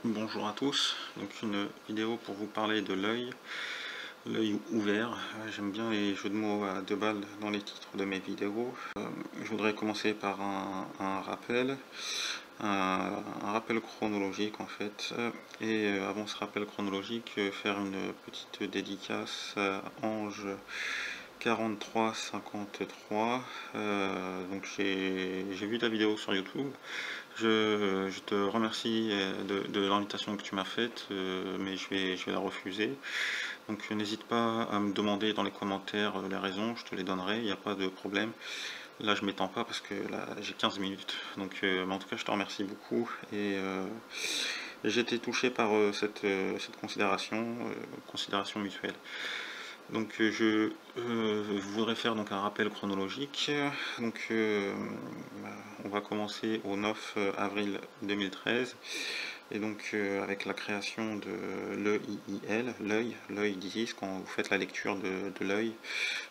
Bonjour à tous, donc une vidéo pour vous parler de l'œil ouvert. J'aime bien les jeux de mots à deux balles dans les titres de mes vidéos. Je voudrais commencer par un rappel, un rappel chronologique en fait. Et avant ce rappel chronologique, faire une petite dédicace à Ange 4353. Donc j'ai vu ta vidéo sur YouTube. Je te remercie de l'invitation que tu m'as faite, mais je vais la refuser. Donc n'hésite pas à me demander dans les commentaires les raisons, je te les donnerai, il n'y a pas de problème. Là je m'étends pas parce que là j'ai 15 minutes. Donc, mais en tout cas je te remercie beaucoup et j'ai été touché par cette considération mutuelle. Donc je voudrais faire donc un rappel chronologique. Donc on va commencer au 9 avril 2013 et donc avec la création de l'EIIL, l'œil d'Isis. Quand vous faites la lecture de l'œil,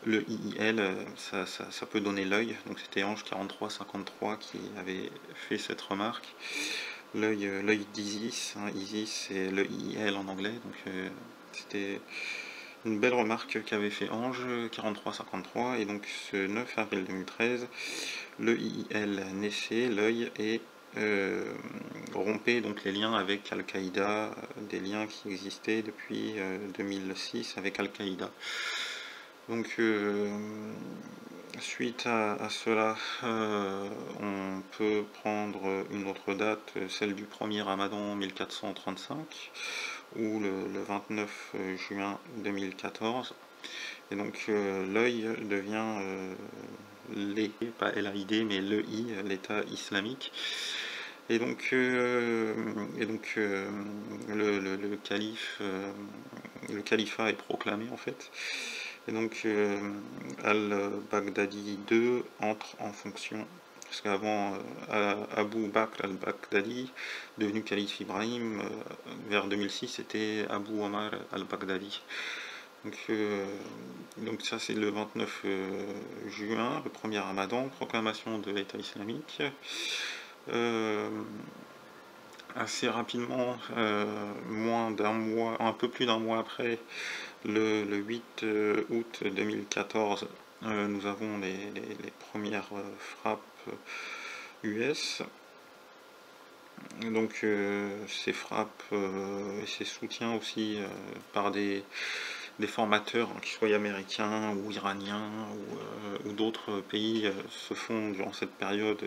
le IIL, ça peut donner l'œil. Donc c'était Ange 4353 qui avait fait cette remarque. L'œil d'Isis, hein, Isis c'est le IIL en anglais, donc c'était une belle remarque qu'avait fait Ange 4353. Et donc ce 9 avril 2013, le IIL naissait, l'œil, et rompait donc les liens avec Al-Qaïda, des liens qui existaient depuis 2006 avec Al-Qaïda. Donc suite à cela, on peut prendre une autre date, celle du premier Ramadan 1435, ou le 29 juin 2014. Et donc l'œil devient pas LAID, mais l'EI, l'État islamique. Et donc, le calife, le califat est proclamé en fait. Et donc al-Baghdadi II entre en fonction. Parce qu'avant, Abu Bakr al-Baghdadi, devenu calife Ibrahim, vers 2006, c'était Abu Omar al-Baghdadi. Donc ça c'est le 29 juin, le premier Ramadan, proclamation de l'État islamique. Assez rapidement, moins d'un mois, un peu plus d'un mois après, le 8 août 2014, nous avons les premières frappes US. Donc ces frappes et ces soutiens aussi par des formateurs, hein, qu'ils soient américains ou iraniens ou d'autres pays, se font durant cette période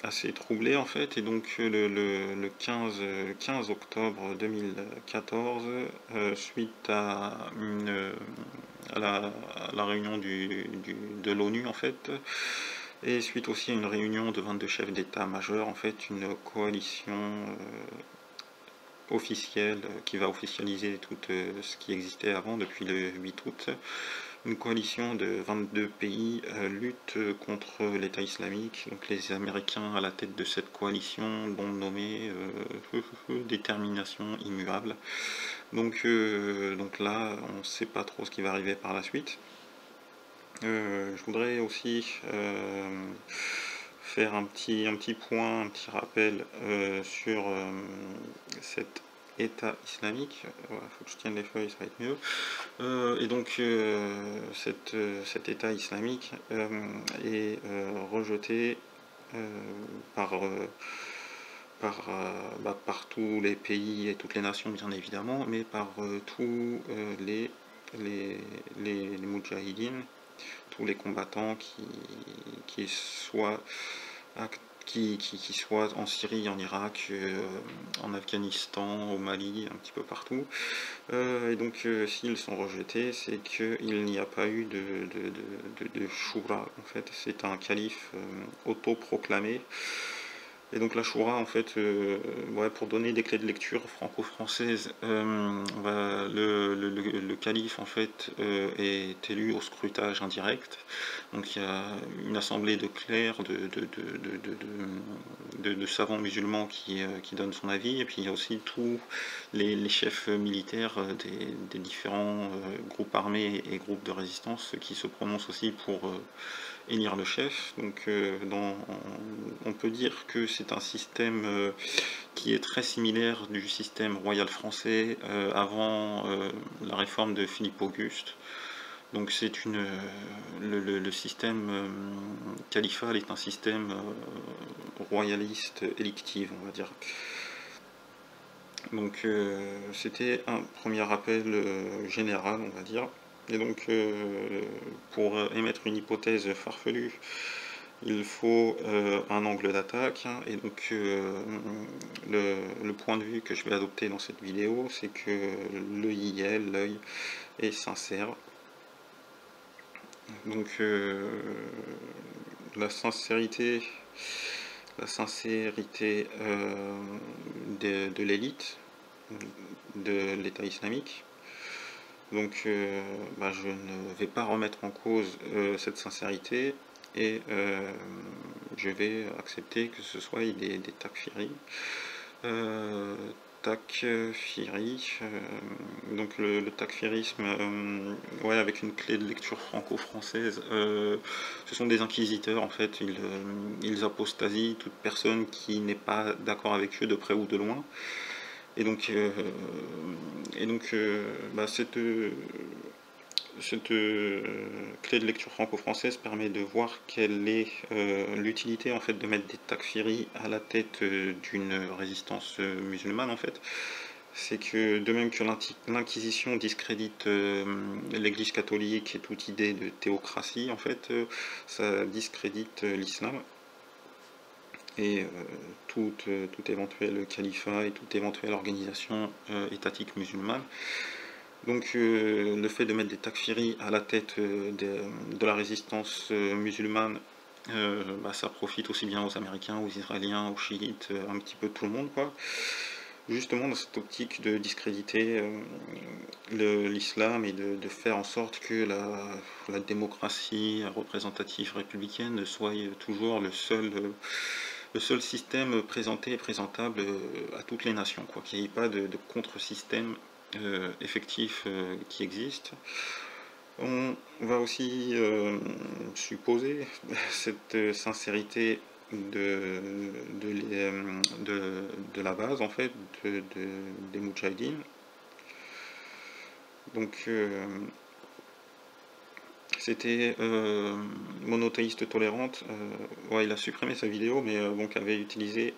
assez troublée en fait. Et donc le 15 octobre 2014, suite à la réunion de l'ONU en fait, et suite aussi à une réunion de 22 chefs d'état-major, en fait, une coalition officielle qui va officialiser tout ce qui existait avant depuis le 8 août. Une coalition de 22 pays lutte contre l'État islamique. Donc les Américains à la tête de cette coalition l'ont nommé détermination immuable. Donc là, on ne sait pas trop ce qui va arriver par la suite. Je voudrais aussi faire un petit point, un petit rappel sur cet État islamique. Voilà, faut que je tienne les feuilles, ça va être mieux. Et donc cet État islamique est rejeté par par tous les pays et toutes les nations bien évidemment, mais par tous les moudjahidines, tous les combattants qui soient en Syrie, en Irak, en Afghanistan, au Mali, un petit peu partout. Et donc s'ils sont rejetés, c'est qu'il n'y a pas eu de Shura, en fait. C'est un calife autoproclamé. Et donc la Shura, en fait, ouais, pour donner des clés de lecture franco-françaises, le calife, en fait, est élu au scrutage indirect. Donc il y a une assemblée de clercs, de savants musulmans qui donnent son avis, et puis il y a aussi tous les chefs militaires des différents groupes armés et groupes de résistance qui se prononcent aussi élire le chef. Donc on peut dire que c'est un système qui est très similaire du système royal français avant la réforme de Philippe Auguste. Donc c'est le système califal est un système royaliste électif, on va dire. Donc c'était un premier rappel général, on va dire. Et donc pour émettre une hypothèse farfelue, il faut un angle d'attaque, hein. Et donc le point de vue que je vais adopter dans cette vidéo, c'est que l'œil est sincère. Donc la sincérité de l'élite de l'État islamique. Donc je ne vais pas remettre en cause cette sincérité, et je vais accepter que ce soit des takfiris. Donc le takfirisme, ouais, avec une clé de lecture franco-française, ce sont des inquisiteurs en fait. Ils apostasient toute personne qui n'est pas d'accord avec eux de près ou de loin. Et donc cette clé de lecture franco-française permet de voir quelle est l'utilité en fait de mettre des takfiris à la tête d'une résistance musulmane en fait. C'est que de même que l'Inquisition discrédite l'Église catholique et toute idée de théocratie en fait, ça discrédite l'islam. Et tout éventuel califat et toute éventuelle organisation étatique musulmane. Donc le fait de mettre des takfiris à la tête de la résistance musulmane, ça profite aussi bien aux Américains, aux Israéliens, aux chiites, un petit peu tout le monde, quoi. Justement dans cette optique de discréditer l'islam et de faire en sorte que la démocratie représentative républicaine soit toujours le seul système présenté et présentable à toutes les nations, quoi, qu'il n'y ait pas de contre-système effectif qui existe. On va aussi supposer cette sincérité de la base en fait des Moudjahidines. Donc c'était monothéiste tolérante. Ouais, il a supprimé sa vidéo, mais donc avait utilisé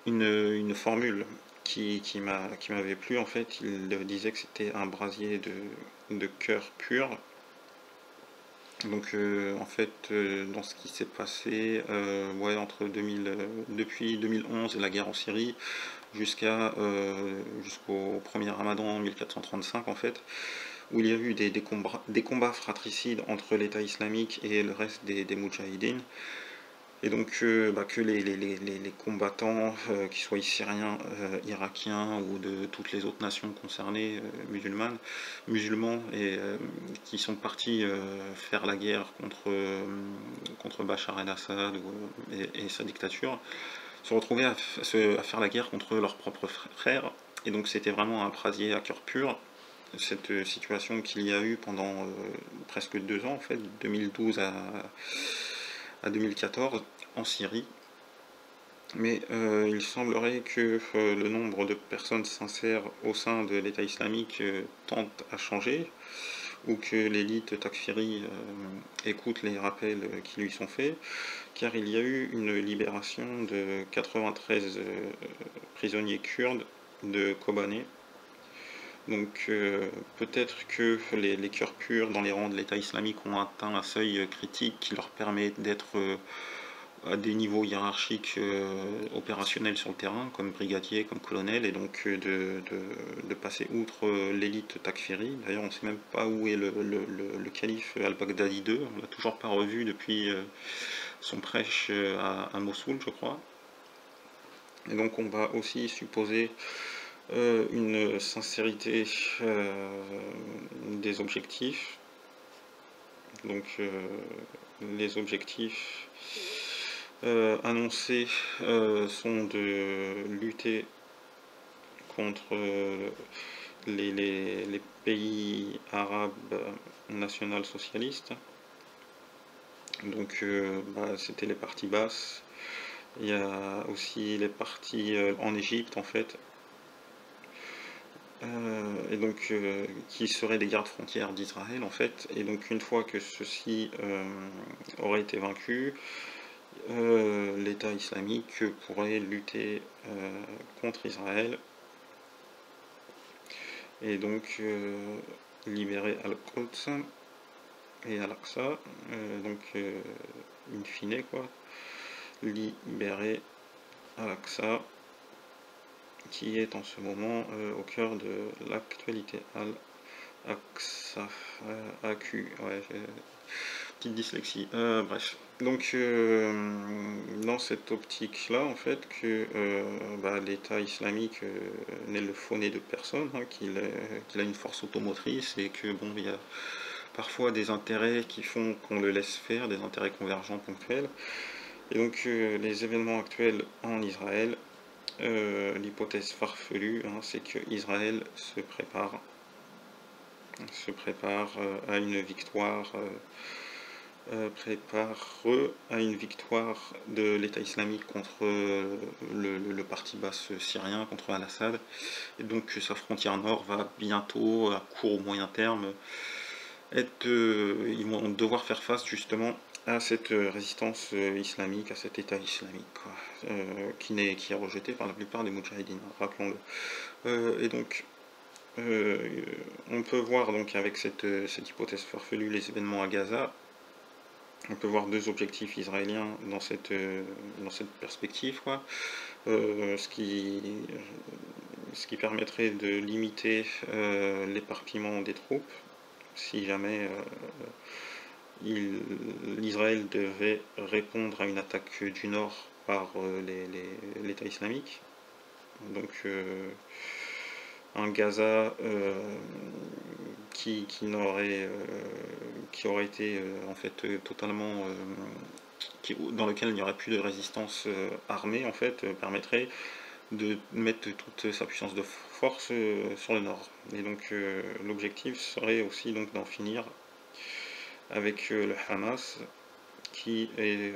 une formule qui m'avait plu en fait. Il disait que c'était un brasier de cœur pur. Donc en fait dans ce qui s'est passé ouais, depuis 2011 et la guerre en Syrie jusqu'au premier Ramadan en 1435 en fait, où il y a eu des combats fratricides entre l'État islamique et le reste des Moudjahidines. Et donc que les combattants, qu'ils soient syriens, irakiens ou de toutes les autres nations concernées, musulmans, et qui sont partis faire la guerre contre Bachar el-Assad et sa dictature, se retrouvaient à faire la guerre contre leurs propres frères. Et donc c'était vraiment un brasier à cœur pur, cette situation qu'il y a eu pendant presque 2 ans, en fait, 2012 à 2014 en Syrie. Mais il semblerait que le nombre de personnes sincères au sein de l'État islamique tente à changer, ou que l'élite takfiri écoute les rappels qui lui sont faits, car il y a eu une libération de 93 prisonniers kurdes de Kobané. Donc peut-être que les cœurs purs dans les rangs de l'État islamique ont atteint un seuil critique qui leur permet d'être à des niveaux hiérarchiques opérationnels sur le terrain, comme brigadier, comme colonel, et donc de passer outre l'élite takfiri. D'ailleurs on ne sait même pas où est le calife al-Baghdadi II, on ne l'a toujours pas revu depuis son prêche à Mossoul, je crois. Et donc on va aussi supposer une sincérité des objectifs. Donc les objectifs annoncés sont de lutter contre les pays arabes national-socialistes, Donc c'était les parties basses. Il y a aussi les parties en Égypte en fait, et donc qui seraient des gardes frontières d'Israël en fait. Et donc une fois que ceci aurait été vaincu, l'État islamique pourrait lutter contre Israël et donc libérer Al-Quds et Al-Aqsa, donc in fine quoi, libérer Al-Aqsa qui est en ce moment au cœur de l'actualité. Al-Aqsa, AQ, ouais, petite dyslexie. Bref, donc dans cette optique-là, en fait, que l'État islamique n'est le faux né de personne, hein, qu'il a une force automotrice et que bon, il y a parfois des intérêts qui font qu'on le laisse faire, des intérêts convergents ponctuels. Et donc les événements actuels en Israël, l'hypothèse farfelue, hein, c'est que Israël se prépare à une victoire. À une victoire de l'État islamique contre le parti basse syrien, contre Al-Assad. Et donc sa frontière nord va bientôt, à court ou moyen terme, ils vont devoir faire face justement à cette résistance islamique, à cet État islamique, quoi, qui est rejeté par la plupart des moudjahidines, rappelons-le. Et donc, on peut voir donc avec cette hypothèse farfelue les événements à Gaza. On peut voir deux objectifs israéliens dans cette perspective, quoi. Ce qui permettrait de limiter l'éparpillement des troupes, si jamais l'Israël devait répondre à une attaque du nord par l'État islamique. Donc un Gaza qui aurait été en fait totalement dans lequel il n'y aurait plus de résistance armée en fait, permettrait de mettre toute sa puissance de force sur le nord. Et donc l'objectif serait aussi donc d'en finir avec le Hamas, qui est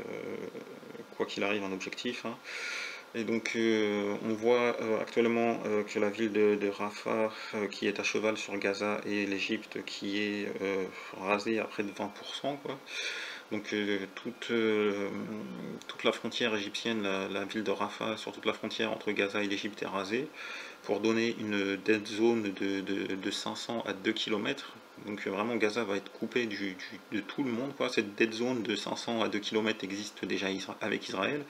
quoi qu'il arrive un objectif, hein. Et donc on voit actuellement que la ville de Rafah, qui est à cheval sur Gaza, et l'Égypte qui est rasée à près de 20%, quoi. Donc toute la frontière égyptienne, la ville de Rafah, sur toute la frontière entre Gaza et l'Égypte est rasée, pour donner une dead zone de 500 à 2 km. Donc vraiment Gaza va être coupé de tout le monde, quoi. Cette dead zone de 500 à 2 km existe déjà avec Israël,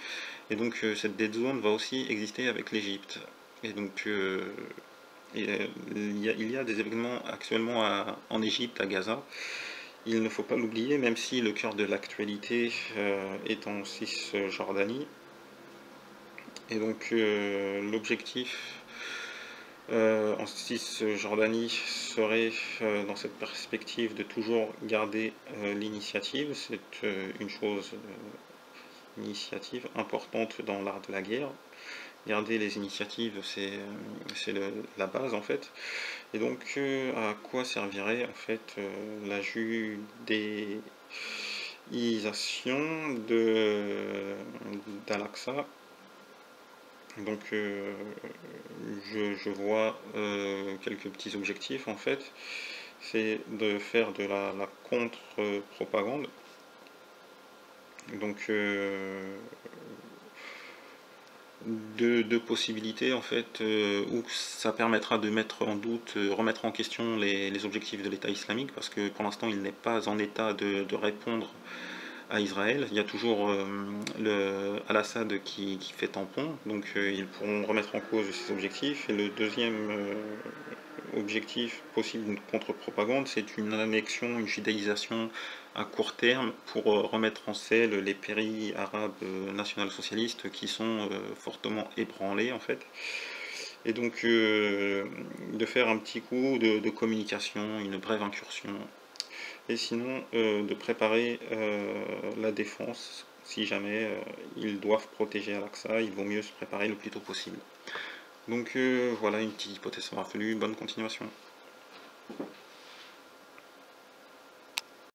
et donc cette dead zone va aussi exister avec l'Égypte. Et donc il y a des événements actuellement en Égypte, à Gaza. Il ne faut pas l'oublier, même si le cœur de l'actualité est en Cisjordanie. Et donc l'objectif en Cisjordanie serait, dans cette perspective, de toujours garder l'initiative. C'est une chose, initiative importante dans l'art de la guerre. Garder les initiatives, c'est la base en fait. Et donc à quoi servirait en fait la judéisation d'Al-Aqsa? Donc je vois quelques petits objectifs en fait. C'est de faire de la contre-propagande. Donc deux possibilités en fait, où ça permettra de mettre en doute, remettre en question les objectifs de l'État islamique, parce que pour l'instant il n'est pas en état de répondre à Israël. Il y a toujours Al-Assad qui fait tampon, donc ils pourront remettre en cause ces objectifs. Et le deuxième objectif possible d'une contre-propagande, c'est une annexion, une judaïsation à court terme pour remettre en selle les péris arabes national-socialistes qui sont fortement ébranlés en fait. Et donc de faire un petit coup de communication, une brève incursion, et sinon de préparer la défense. Si jamais ils doivent protéger Al-Aqsa, il vaut mieux se préparer le plus tôt possible. Donc voilà une petite hypothèse farfelue, bonne continuation.